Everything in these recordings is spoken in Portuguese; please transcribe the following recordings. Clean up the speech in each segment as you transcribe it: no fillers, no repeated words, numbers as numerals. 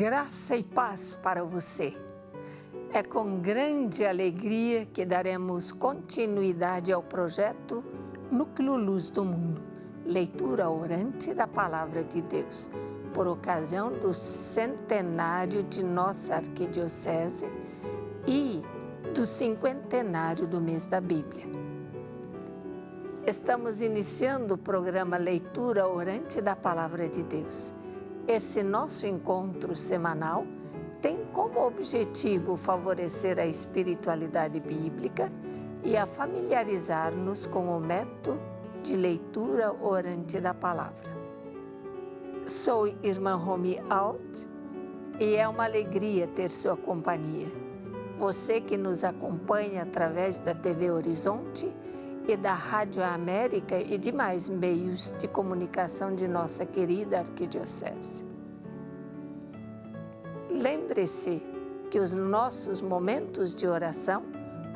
Graça e paz para você. É com grande alegria que daremos continuidade ao projeto Núcleo Luz do Mundo, leitura orante da Palavra de Deus, por ocasião do centenário de nossa arquidiocese e do cinquentenário do mês da Bíblia. Estamos iniciando o programa Leitura Orante da Palavra de Deus. Esse nosso encontro semanal tem como objetivo favorecer a espiritualidade bíblica e a familiarizar-nos com o método de leitura orante da palavra. Sou irmã Romy Alt e é uma alegria ter sua companhia. Você que nos acompanha através da TV Horizonte e da Rádio América e demais meios de comunicação de nossa querida arquidiocese. Lembre-se que os nossos momentos de oração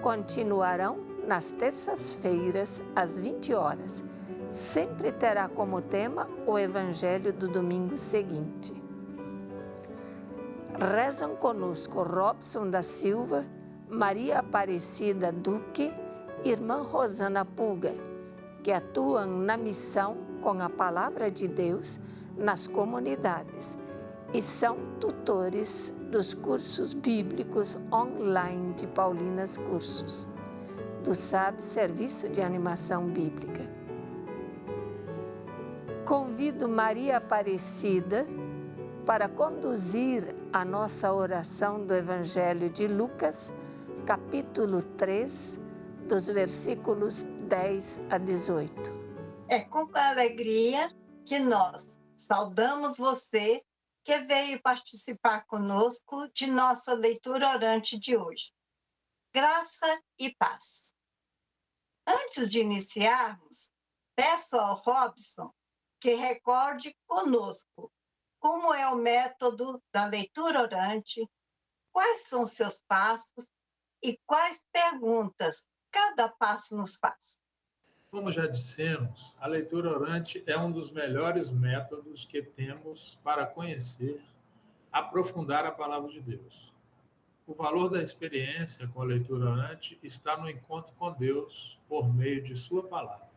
continuarão nas terças-feiras, às 20 horas. Sempre terá como tema o Evangelho do domingo seguinte. Rezam conosco Robson da Silva, Maria Aparecida Duque, Irmã Rosana Puga, que atuam na missão com a Palavra de Deus nas comunidades e são tutores dos cursos bíblicos online de Paulinas Cursos, do SAB Serviço de Animação Bíblica. Convido Maria Aparecida para conduzir a nossa oração do Evangelho de Lucas, capítulo 3, dos versículos 10 a 18. É com alegria que nós saudamos você que veio participar conosco de nossa leitura orante de hoje. Graça e paz. Antes de iniciarmos, peço ao Robson que recorde conosco como é o método da leitura orante, quais são seus passos e quais perguntas cada passo nos faz. Como já dissemos, a leitura orante é um dos melhores métodos que temos para conhecer, aprofundar a palavra de Deus. O valor da experiência com a leitura orante está no encontro com Deus por meio de sua palavra.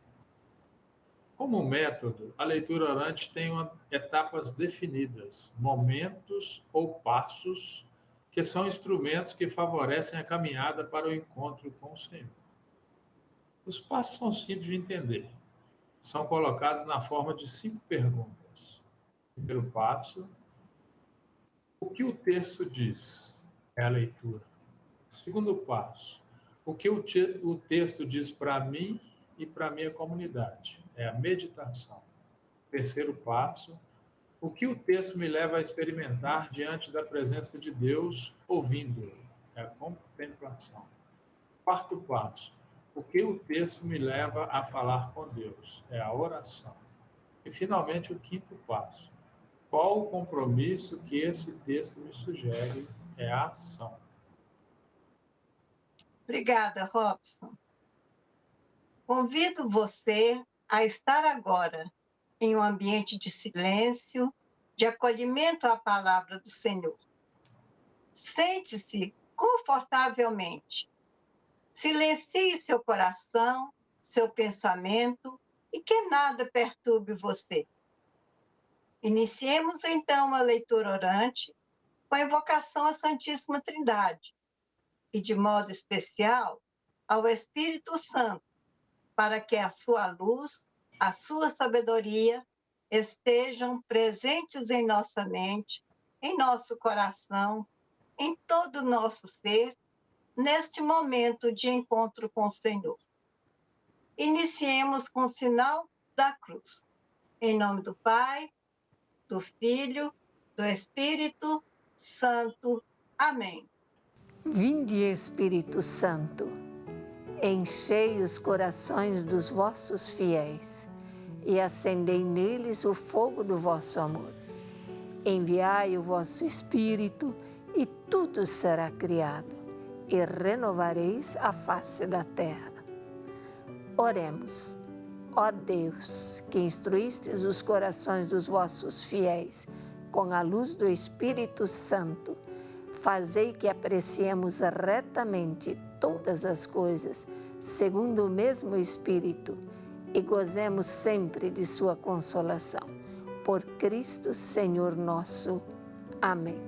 Como método, a leitura orante tem etapas definidas, momentos ou passos, que são instrumentos que favorecem a caminhada para o encontro com o Senhor. Os passos são simples de entender. São colocados na forma de 5 perguntas. Primeiro passo, o que o texto diz? É a leitura. Segundo passo, o que o texto diz para mim e para a minha comunidade? É a meditação. Terceiro passo, o que o texto me leva a experimentar diante da presença de Deus, ouvindo-o? É a contemplação. Quarto passo, o que o texto me leva a falar com Deus? É a oração. E, finalmente, o quinto passo. Qual o compromisso que esse texto me sugere? É a ação. Obrigada, Robson. Convido você a estar agora em um ambiente de silêncio, de acolhimento à palavra do Senhor. Sente-se confortavelmente. Silencie seu coração, seu pensamento e que nada perturbe você. Iniciemos então a leitura orante com a invocação à Santíssima Trindade e, de modo especial, ao Espírito Santo, para que a sua luz, a sua sabedoria estejam presentes em nossa mente, em nosso coração, em todo o nosso ser, neste momento de encontro com o Senhor. Iniciemos com o sinal da cruz. Em nome do Pai, do Filho, do Espírito Santo. Amém. Vinde, Espírito Santo, enchei os corações dos vossos fiéis e acendei neles o fogo do vosso amor. Enviai o vosso Espírito e tudo será criado e renovareis a face da terra. Oremos. Ó Deus, que instruístes os corações dos vossos fiéis com a luz do Espírito Santo, fazei que apreciemos retamente todas as coisas, segundo o mesmo Espírito, e gozemos sempre de sua consolação. Por Cristo, Senhor nosso. Amém.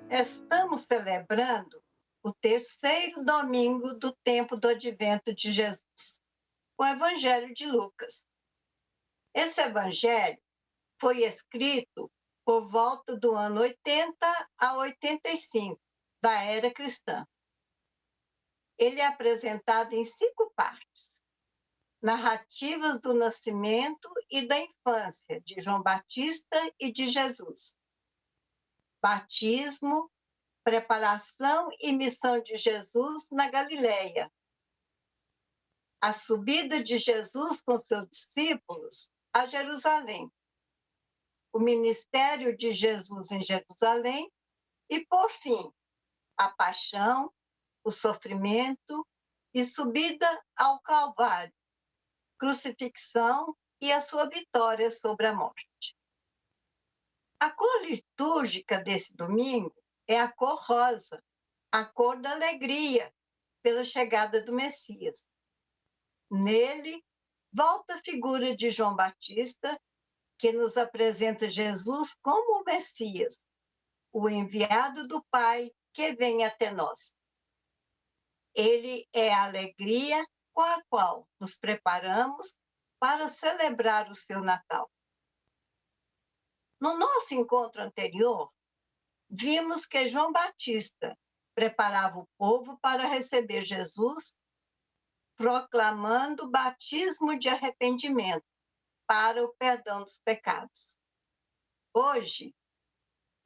Estamos celebrando o terceiro domingo do tempo do advento de Jesus, o Evangelho de Lucas. Esse evangelho foi escrito por volta do ano 80 a 85 da era cristã. Ele é apresentado em 5 partes: narrativas do nascimento e da infância de João Batista e de Jesus, batismo, preparação e missão de Jesus na Galileia, a subida de Jesus com seus discípulos a Jerusalém, o ministério de Jesus em Jerusalém e, por fim, a paixão, o sofrimento e subida ao Calvário, crucifixão e a sua vitória sobre a morte. A cor litúrgica desse domingo é a cor rosa, a cor da alegria pela chegada do Messias. Nele, volta a figura de João Batista, que nos apresenta Jesus como o Messias, o enviado do Pai que vem até nós. Ele é a alegria com a qual nos preparamos para celebrar o seu Natal. No nosso encontro anterior, vimos que João Batista preparava o povo para receber Jesus, proclamando o batismo de arrependimento para o perdão dos pecados. Hoje,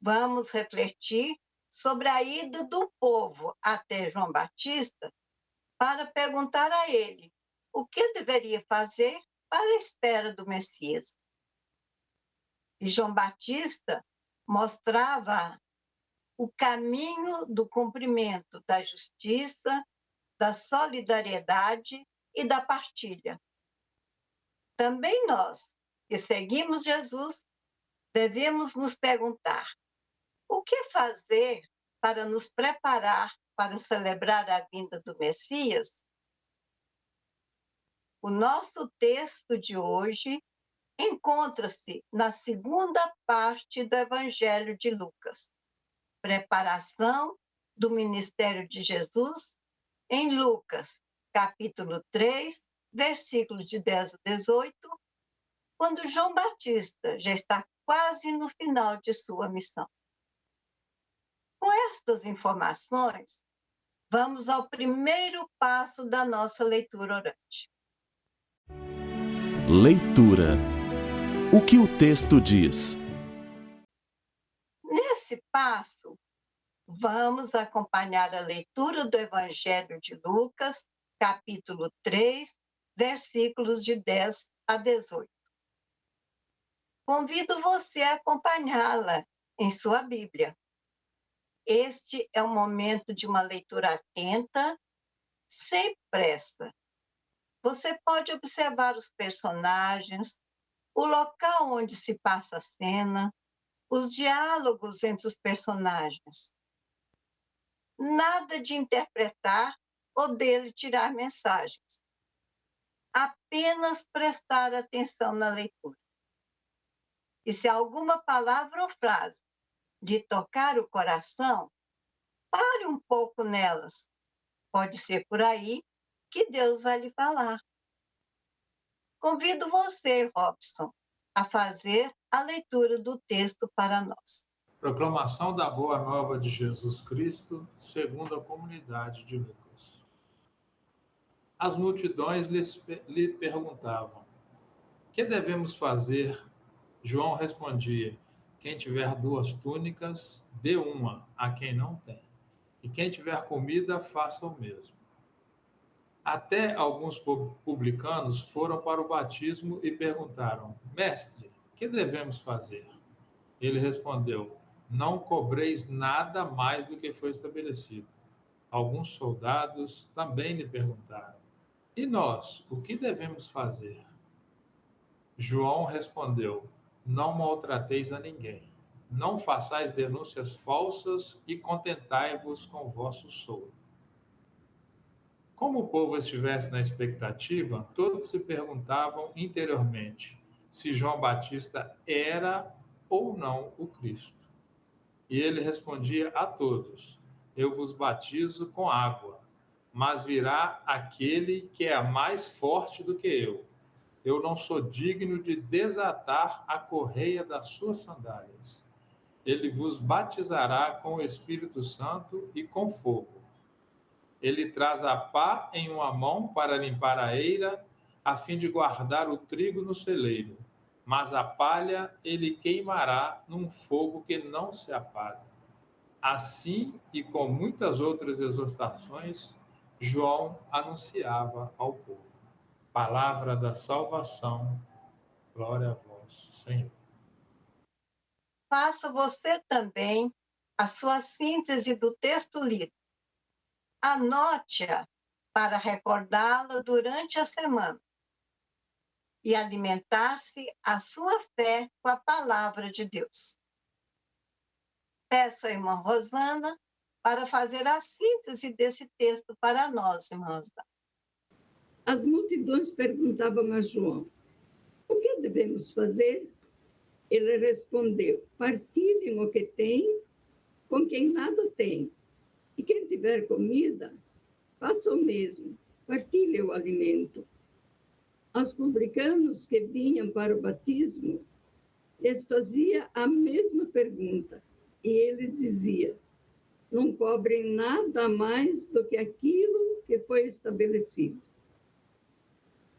vamos refletir sobre a ida do povo até João Batista para perguntar a ele o que deveria fazer para a espera do Messias. E João Batista mostrava o caminho do cumprimento da justiça, da solidariedade e da partilha. Também nós, que seguimos Jesus, devemos nos perguntar: o que fazer para nos preparar para celebrar a vinda do Messias? O nosso texto de hoje encontra-se na segunda parte do Evangelho de Lucas, preparação do ministério de Jesus, em Lucas, capítulo 3, versículos de 10 a 18, quando João Batista já está quase no final de sua missão. Com estas informações, vamos ao primeiro passo da nossa leitura orante. Leitura. O que o texto diz? Nesse passo, vamos acompanhar a leitura do Evangelho de Lucas, capítulo 3, versículos de 10 a 18. Convido você a acompanhá-la em sua Bíblia. Este é o momento de uma leitura atenta, sem pressa. Você pode observar os personagens, o local onde se passa a cena, os diálogos entre os personagens. Nada de interpretar ou dele tirar mensagens. Apenas prestar atenção na leitura. E se alguma palavra ou frase lhe tocar o coração, pare um pouco nelas. Pode ser por aí que Deus vai lhe falar. Convido você, Robson, a fazer a leitura do texto para nós. Proclamação da Boa Nova de Jesus Cristo, segundo a comunidade de Lucas. As multidões lhe perguntavam: que devemos fazer? João respondia: quem tiver 2 túnicas, dê uma a quem não tem. E quem tiver comida, faça o mesmo. Até alguns publicanos foram para o batismo e perguntaram: mestre, que devemos fazer? Ele respondeu: não cobreis nada mais do que foi estabelecido. Alguns soldados também lhe perguntaram: e nós, o que devemos fazer? João respondeu: não maltrateis a ninguém. Não façais denúncias falsas e contentai-vos com o vosso solo. Como o povo estivesse na expectativa, todos se perguntavam interiormente se João Batista era ou não o Cristo. E ele respondia a todos: Eu vos batizo com água, mas virá aquele que é mais forte do que eu. Eu não sou digno de desatar a correia das suas sandálias. Ele vos batizará com o Espírito Santo e com fogo. Ele traz a pá em uma mão para limpar a eira, a fim de guardar o trigo no celeiro. Mas a palha ele queimará num fogo que não se apaga. Assim, e com muitas outras exortações, João anunciava ao povo. Palavra da salvação. Glória a vós, Senhor. Faça você também a sua síntese do texto lido. Anote-a para recordá-la durante a semana e alimentar-se a sua fé com a palavra de Deus. Peço à irmã Rosana para fazer a síntese desse texto para nós, irmãs. As multidões perguntavam a João: o que devemos fazer? Ele respondeu: partilhem o que têm com quem nada tem. E quem tiver comida, faça o mesmo, partilhe o alimento. Aos publicanos que vinham para o batismo, lhes fazia a mesma pergunta. E ele dizia: não cobrem nada a mais do que aquilo que foi estabelecido.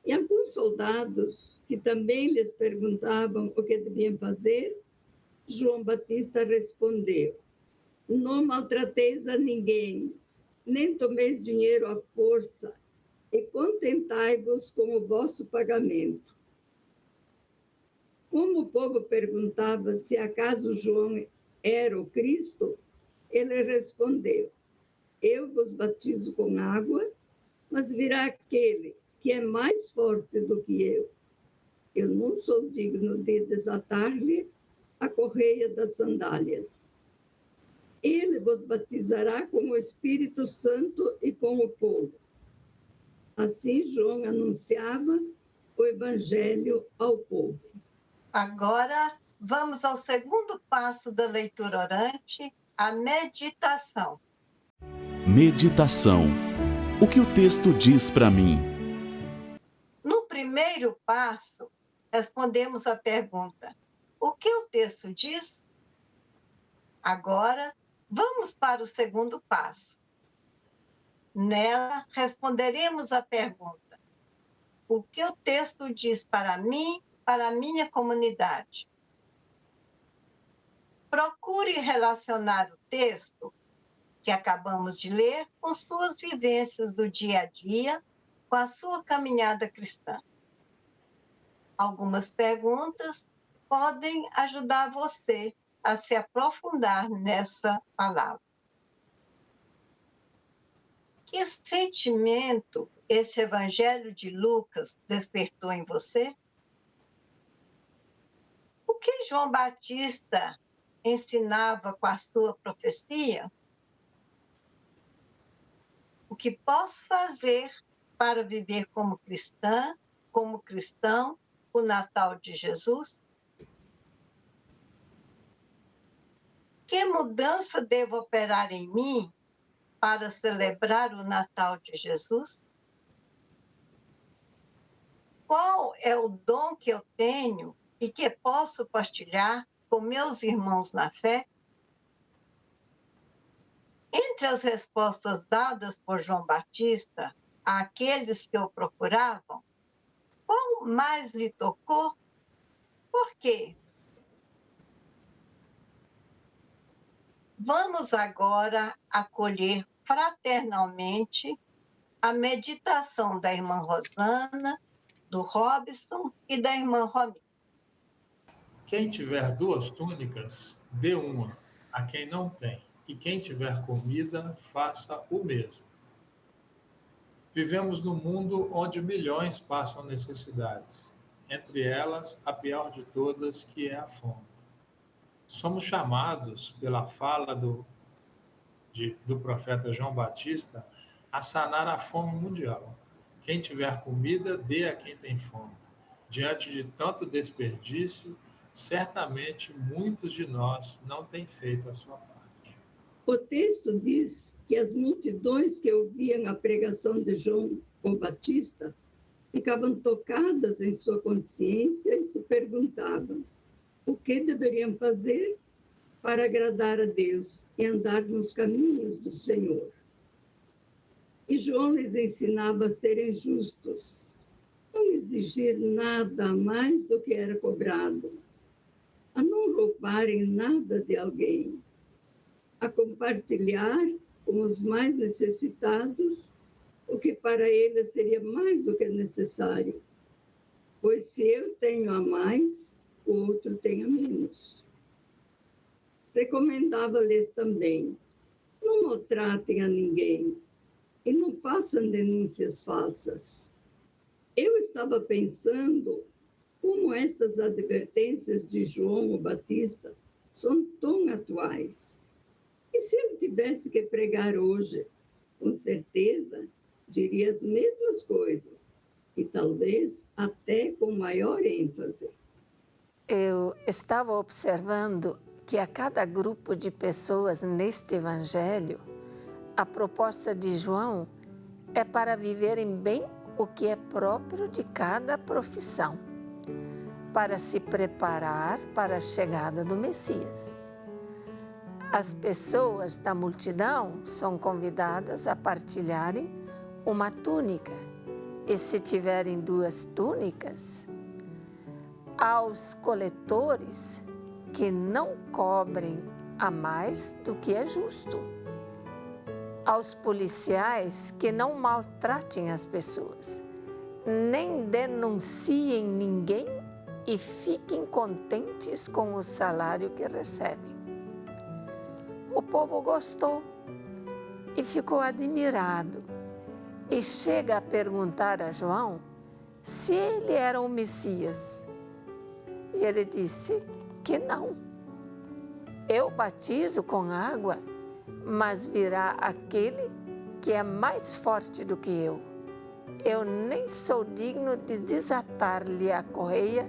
E alguns soldados que também lhes perguntavam o que deviam fazer, João Batista respondeu: não maltrateis a ninguém, nem tomeis dinheiro à força, e contentai-vos com o vosso pagamento. Como o povo perguntava se acaso João era o Cristo, ele respondeu: eu vos batizo com água, mas virá aquele que é mais forte do que eu. Eu não sou digno de desatar-lhe a correia das sandálias. Ele vos batizará com o Espírito Santo e com o fogo. Assim João anunciava o Evangelho ao povo. Agora, vamos ao segundo passo da leitura orante, a meditação. Meditação. O que o texto diz para mim? No primeiro passo, respondemos a pergunta: o que o texto diz? Agora, vamos para o segundo passo. Nela, responderemos a pergunta: o que o texto diz para mim, para a minha comunidade? Procure relacionar o texto que acabamos de ler com suas vivências do dia a dia, com a sua caminhada cristã. Algumas perguntas podem ajudar você a se aprofundar nessa palavra. Que sentimento este Evangelho de Lucas despertou em você? O que João Batista ensinava com a sua profecia? O que posso fazer para viver como cristã, como cristão, o Natal de Jesus? Que mudança devo operar em mim para celebrar o Natal de Jesus? Qual é o dom que eu tenho e que posso partilhar com meus irmãos na fé? Entre as respostas dadas por João Batista àqueles que o procuravam, qual mais lhe tocou? Por quê? Vamos agora acolher fraternalmente a meditação da irmã Rosana, do Robson e da irmã Romi. Quem tiver 2 túnicas, dê uma a quem não tem, e quem tiver comida, faça o mesmo. Vivemos num mundo onde milhões passam necessidades, entre elas a pior de todas, que é a fome. somos chamados pela fala do profeta João Batista a sanar a fome mundial. Quem tiver comida, dê a quem tem fome. Diante de tanto desperdício, certamente muitos de nós não têm feito a sua parte. O texto diz que as multidões que ouviam a pregação de João Batista ficavam tocadas em sua consciência e se perguntavam o que deveriam fazer para agradar a Deus e andar nos caminhos do Senhor. E João lhes ensinava a serem justos, não exigir nada a mais do que era cobrado, a não roubarem nada de alguém, a compartilhar com os mais necessitados o que para eles seria mais do que necessário. Pois se eu tenho a mais, o outro tem a menos. Recomendava-lhes também, não maltratem a ninguém e não façam denúncias falsas. Eu estava pensando como estas advertências de João Batista são tão atuais. E se ele tivesse que pregar hoje, com certeza diria as mesmas coisas, e talvez até com maior ênfase. Eu estava observando que a cada grupo de pessoas neste Evangelho, a proposta de João é para viverem bem o que é próprio de cada profissão, para se preparar para a chegada do Messias. As pessoas da multidão são convidadas a partilharem uma túnica, e se tiverem 2 túnicas, aos coletores que não cobrem a mais do que é justo, aos policiais que não maltratem as pessoas, nem denunciem ninguém e fiquem contentes com o salário que recebem. O povo gostou e ficou admirado e chega a perguntar a João se ele era o Messias. E ele disse que não. Eu batizo com água, mas virá aquele que é mais forte do que eu. Eu nem sou digno de desatar-lhe a correia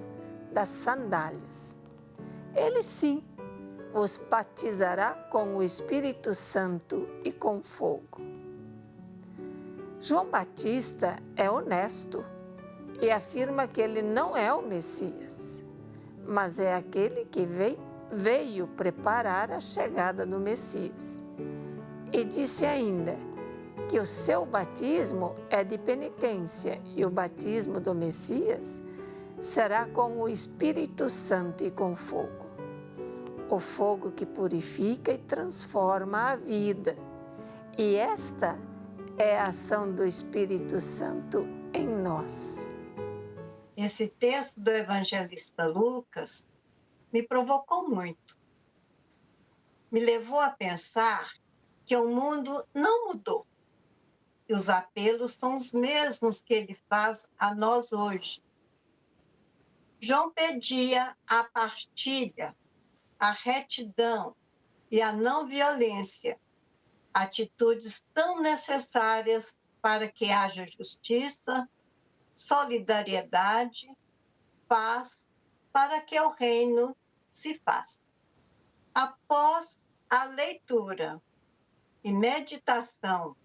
das sandálias. Ele sim vos batizará com o Espírito Santo e com fogo. João Batista é honesto e afirma que ele não é o Messias, mas é aquele que veio preparar a chegada do Messias. E disse ainda que o seu batismo é de penitência e o batismo do Messias será com o Espírito Santo e com fogo. O fogo que purifica e transforma a vida. E esta é a ação do Espírito Santo em nós. Esse texto do evangelista Lucas me provocou muito. Me levou a pensar que o mundo não mudou. E os apelos são os mesmos que ele faz a nós hoje. João pedia a partilha, a retidão e a não violência, atitudes tão necessárias para que haja justiça, solidariedade, paz, para que o reino se faça. Após a leitura e meditação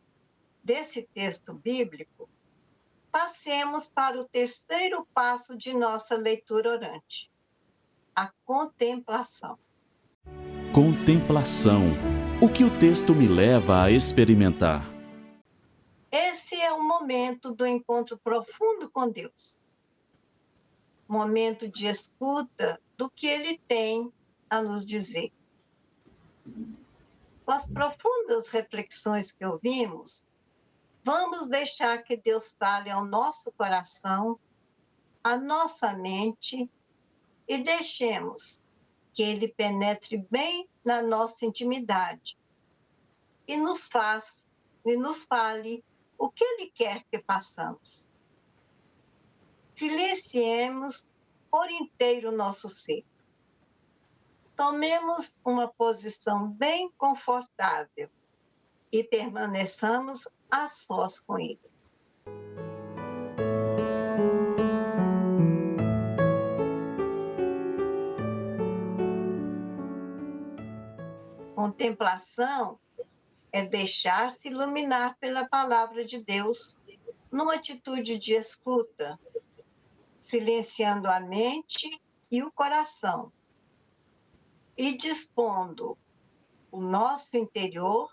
desse texto bíblico, passemos para o terceiro passo de nossa leitura orante, a contemplação. Contemplação. O que o texto me leva a experimentar? Esse é o momento do encontro profundo com Deus. Momento de escuta do que Ele tem a nos dizer. Com as profundas reflexões que ouvimos, vamos deixar que Deus fale ao nosso coração, à nossa mente, e deixemos que Ele penetre bem na nossa intimidade e nos fale o que Ele quer que façamos. Silenciemos por inteiro o nosso ser. Tomemos uma posição bem confortável e permaneçamos a sós com Ele. Contemplação é deixar-se iluminar pela palavra de Deus, numa atitude de escuta, silenciando a mente e o coração, e dispondo o nosso interior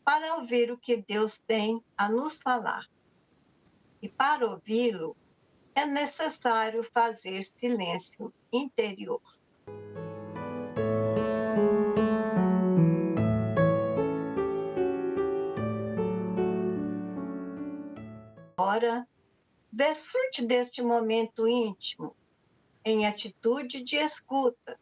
para ouvir o que Deus tem a nos falar. E para ouvi-lo, é necessário fazer silêncio interior. Ora, desfrute deste momento íntimo, em atitude de escuta.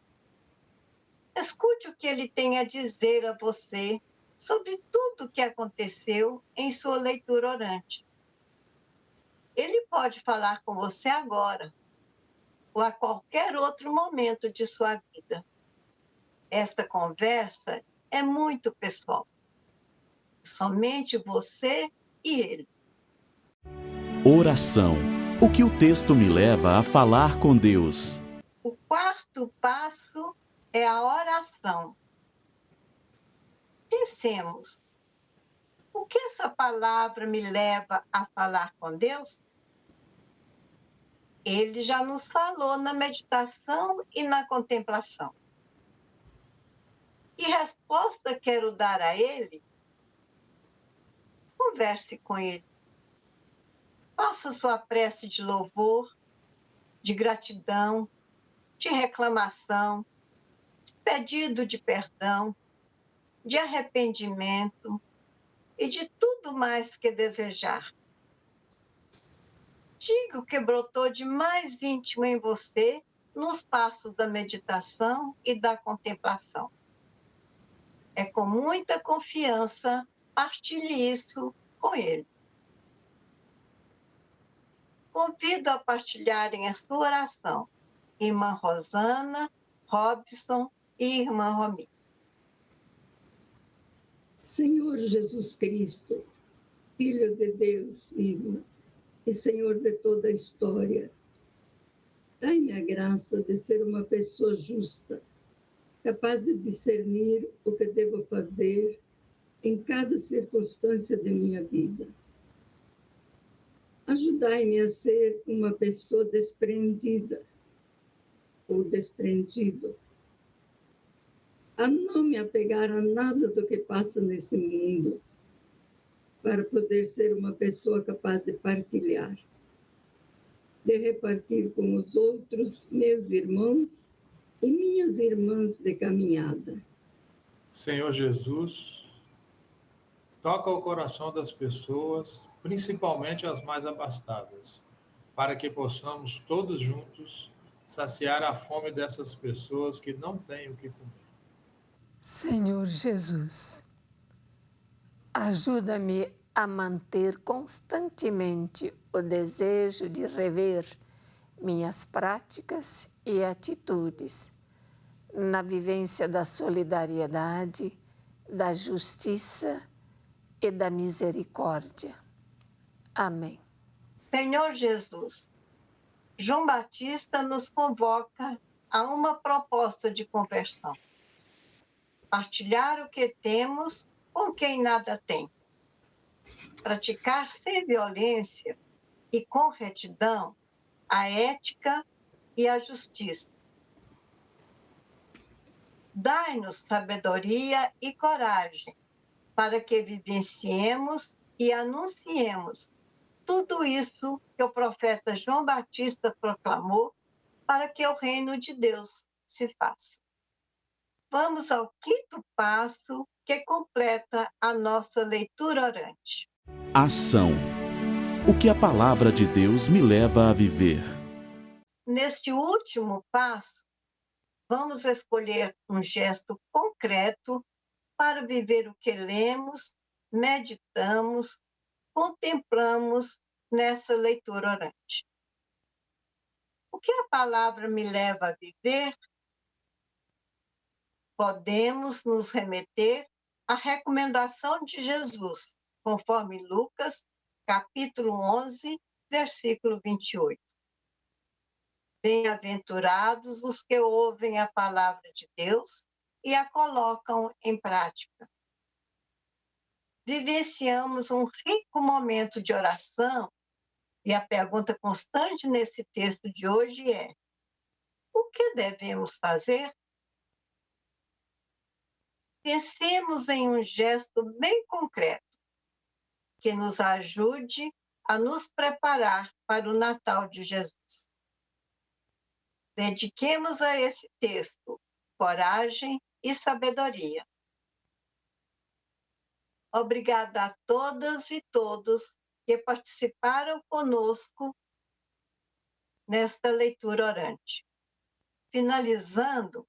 Escute o que ele tem a dizer a você sobre tudo o que aconteceu em sua leitura orante. Ele pode falar com você agora, ou a qualquer outro momento de sua vida. Esta conversa é muito pessoal. Somente você e ele. Oração. O que o texto me leva a falar com Deus? O quarto passo é a oração. Pensemos, o que essa palavra me leva a falar com Deus? Ele já nos falou na meditação e na contemplação. Que resposta quero dar a ele? Converse com ele. Faça sua prece de louvor, de gratidão, de reclamação, de pedido de perdão, de arrependimento e de tudo mais que desejar. Diga o que brotou de mais íntimo em você nos passos da meditação e da contemplação. É com muita confiança, partilhe isso com ele. Convido a partilharem a sua oração, irmã Rosana, Robson e irmã Romi. Senhor Jesus Cristo, Filho de Deus vivo e Senhor de toda a história, dai-me a graça de ser uma pessoa justa, capaz de discernir o que devo fazer em cada circunstância de minha vida. Ajudai-me a ser uma pessoa desprendida ou desprendido, a não me apegar a nada do que passa nesse mundo, para poder ser uma pessoa capaz de partilhar, de repartir com os outros, meus irmãos e minhas irmãs de caminhada. Senhor Jesus, toca o coração das pessoas, principalmente as mais abastadas, para que possamos todos juntos saciar a fome dessas pessoas que não têm o que comer. Senhor Jesus, ajuda-me a manter constantemente o desejo de rever minhas práticas e atitudes na vivência da solidariedade, da justiça e da misericórdia. Amém. Senhor Jesus, João Batista nos convoca a uma proposta de conversão. Partilhar o que temos com quem nada tem. Praticar sem violência e com retidão a ética e a justiça. Dai-nos sabedoria e coragem para que vivenciemos e anunciemos tudo isso que o profeta João Batista proclamou para que o reino de Deus se faça. Vamos ao quinto passo que completa a nossa leitura orante. Ação. O que a palavra de Deus me leva a viver? Neste último passo, vamos escolher um gesto concreto para viver o que lemos, meditamos, contemplamos nessa leitura orante. O que a palavra me leva a viver? podemos nos remeter à recomendação de Jesus, conforme Lucas, capítulo 11, versículo 28. Bem-aventurados os que ouvem a palavra de Deus e a colocam em prática. Vivenciamos um rico momento de oração e a pergunta constante nesse texto de hoje é: o que devemos fazer? Pensemos em um gesto bem concreto que nos ajude a nos preparar para o Natal de Jesus. Dediquemos a esse texto coragem e sabedoria. Obrigada a todas e todos que participaram conosco nesta leitura orante. Finalizando,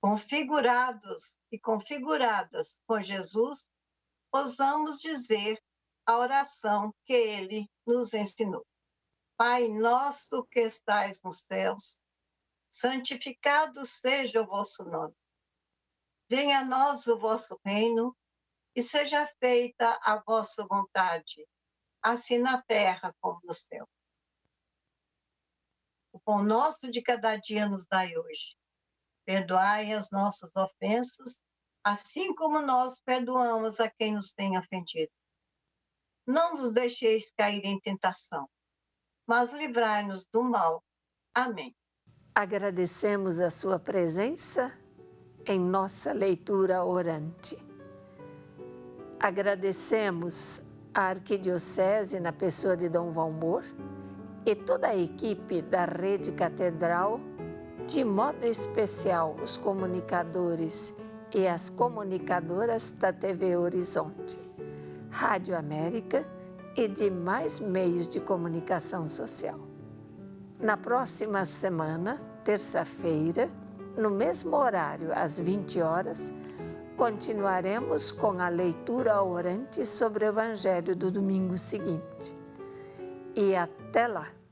configurados e configuradas com Jesus, possamos dizer a oração que ele nos ensinou. Pai nosso que estais nos céus, santificado seja o vosso nome. Venha a nós o vosso reino e seja feita a vossa vontade, assim na terra como no céu. O pão nosso de cada dia nos dai hoje. Perdoai as nossas ofensas, assim como nós perdoamos a quem nos tem ofendido. Não nos deixeis cair em tentação, mas livrai-nos do mal. Amém. Agradecemos a sua presença em nossa leitura orante. Agradecemos a Arquidiocese na pessoa de Dom Valmor e toda a equipe da Rede Catedral, de modo especial os comunicadores e as comunicadoras da TV Horizonte, Rádio América e demais meios de comunicação social. Na próxima semana, terça-feira, no mesmo horário, às 20 horas, continuaremos com a leitura orante sobre o Evangelho do domingo seguinte. E até lá!